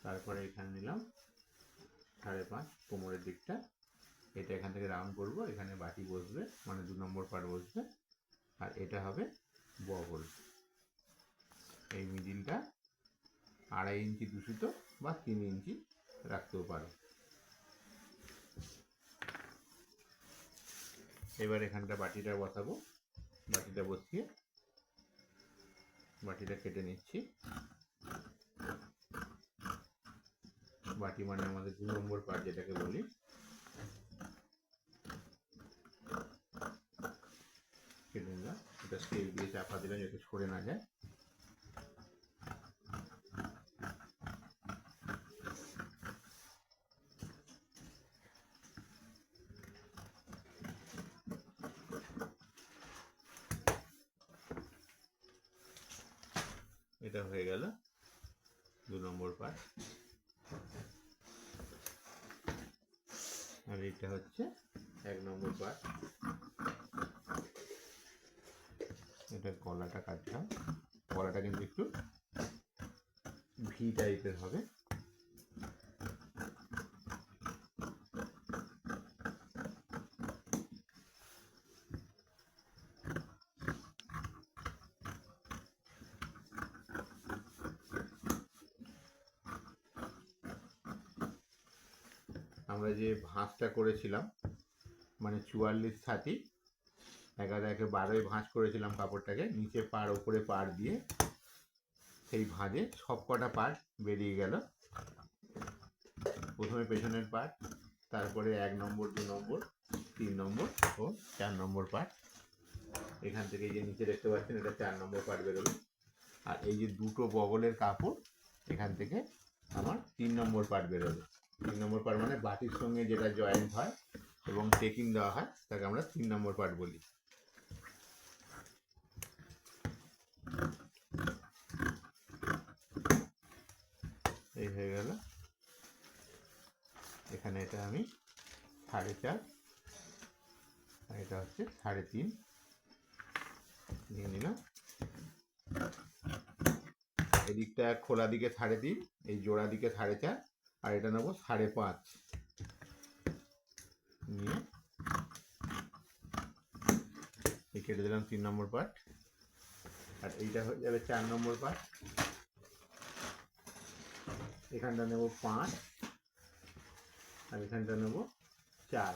তারপরে এখানে নিলাম 5.5 কোমরের দিকটা, এটা এখান থেকে রাউন্ড করবো, এখানে বাটি বসবে মানে 2 নম্বর পার্ট বসবে, আর এটা হবে বগল। এই মিডিলটা 2.5 ইঞ্চি দূষিত বা 3 ইঞ্চি রাখতেও পারো। এবার এখানটা বাটিটা বসাবো, বাটিটা বসিয়ে বাটিটা কেটে নিচ্ছি। বাটি মানে আমাদের 2 নম্বর পার্ট যেটাকে বলি। কেটে নিলাম, এটা স্কেল দিয়ে চাপা দিলাম যাতে সরে না যায়। এটা হয়ে গেল 2 নম্বর পার্ট। আর এটা হচ্ছে 1 নম্বর পার্ট। এটা গলাটা কাটলাম, গলাটা কিন্তু একটু ভি টাইপের হবে। আমরা যে ভাঁজটা করেছিলাম মানে 44-30 11 12 ভাঁজ করেছিলাম কাপড়টাকে, নিচে পাড় ওপরে পাড় দিয়ে, সেই ভাঁজে সব কটা পার্ট বেরিয়ে গেল। প্রথমে পেছনের পার্ট, তারপরে 1 নম্বর 2 নম্বর 3 নম্বর ও 4 নম্বর পার্ট। এখান থেকে যে নিচে দেখতে পাচ্ছেন এটা 4 নম্বর পার্ট বেরোলো। আর এই যে দুটো বগলের কাপড়, এখান থেকে আমার 3 নম্বর পার্ট বেরোলো। 3 নম্বর পার্ট মানে বাটির সঙ্গে যেটা জয়েন্ট হয় এবং টেকিং দেওয়া হয় তাকে আমরা 3 নম্বর পার্ট বলি। এই হয়ে গেল। এখানে এটা আমি 4.5 আর এটা হচ্ছে 3.5 নিয়ে নিলাম। এদিকটা খোলা দিকে 3.5, এই জোড়া দিকে 4.5, আর এটা নেবো 5.5 নিয়ে এই কেটে দিলাম 3 নম্বর পার্ট। আর এইটা হয়ে যাবে 4 নম্বর পার্ট। এখানটা নেব 5 আর এখানটা নেব 4।